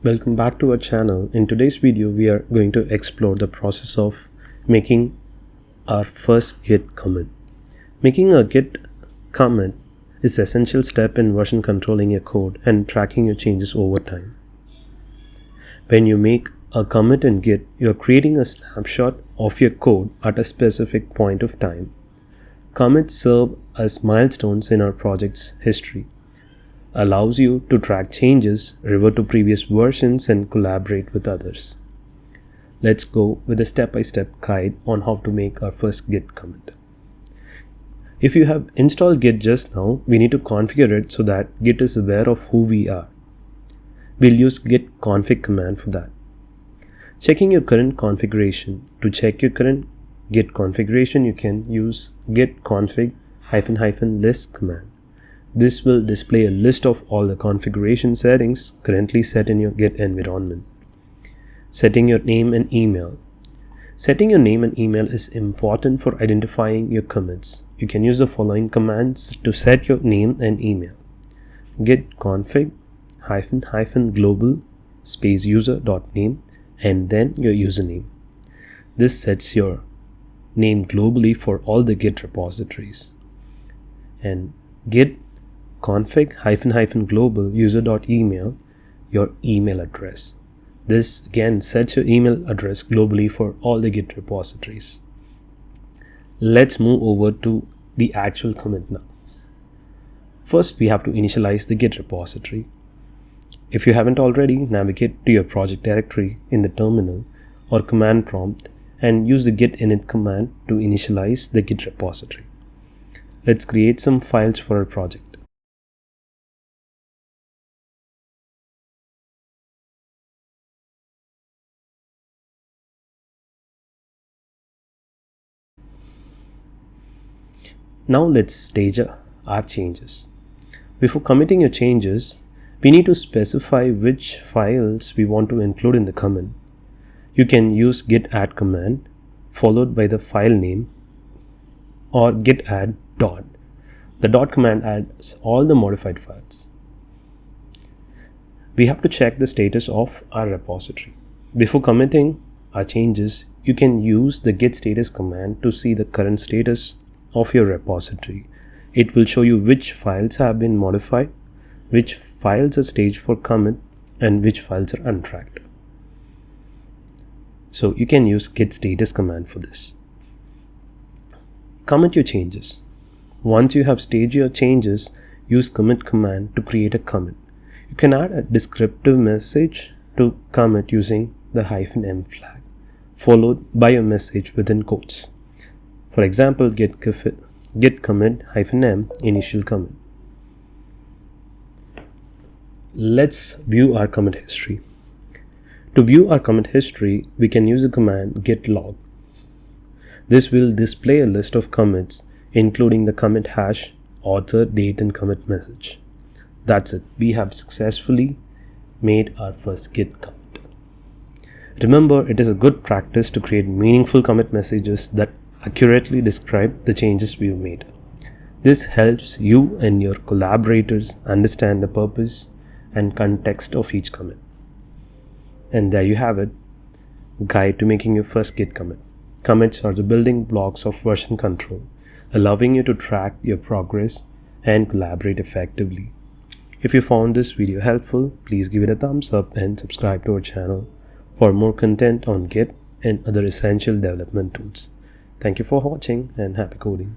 Welcome back to our channel. In today's video, we are going to explore the process of making our first Git commit. Making a Git commit is an essential step in version controlling your code and tracking your changes over time. When you make a commit in Git, you are creating a snapshot of your code at a specific point of time. Commits serve as milestones in our project's history. Allows you to track changes, revert to previous versions, and collaborate with others. Let's go with a step-by-step guide on how to make our first Git commit. If you have installed Git just now, we need to configure it so that Git is aware of who we are. We'll use git config command for that. Checking your current configuration. To check your current Git configuration, you can use git config --list command. This will display a list of all the configuration settings currently set in your Git environment. Setting your name and email. Setting your name and email is important for identifying your commits. You can use the following commands to set your name and email. Git config --global user.name and then your username. This sets your name globally for all the Git repositories. And git config --global user.email, your email address. This again sets your email address globally for all the Git repositories. Let's move over to the actual commit now. First, we have to initialize the Git repository. If you haven't already, navigate to your project directory in the terminal or command prompt and use the git init command to initialize the Git repository. Let's create some files for our project. Now let's stage our changes. Before committing your changes, we need to specify which files we want to include in the commit. You can use git add command followed by the file name or git add dot. The dot command adds all the modified files. We have to check the status of our repository. Before committing our changes, you can use the git status command to see the current status of your repository. It will show you which files have been modified, which files are staged for commit, and which files are untracked. So you can use git status command for this. Commit your changes. Once you have staged your changes, use commit command to create a commit. You can add a descriptive message to commit using the -m flag, followed by a message within quotes. For example, git commit -m initial commit. Let's view our commit history. To view our commit history, we can use the command git log. This will display a list of commits, including the commit hash, author, date, and commit message. That's it. We have successfully made our first Git commit. Remember, it is a good practice to create meaningful commit messages that accurately describe the changes we've made. This helps you and your collaborators understand the purpose and context of each commit. And there you have it, guide to making your first Git commit. Commits are the building blocks of version control, allowing you to track your progress and collaborate effectively. If you found this video helpful, please give it a thumbs up and subscribe to our channel for more content on Git and other essential development tools. Thank you for watching and happy coding.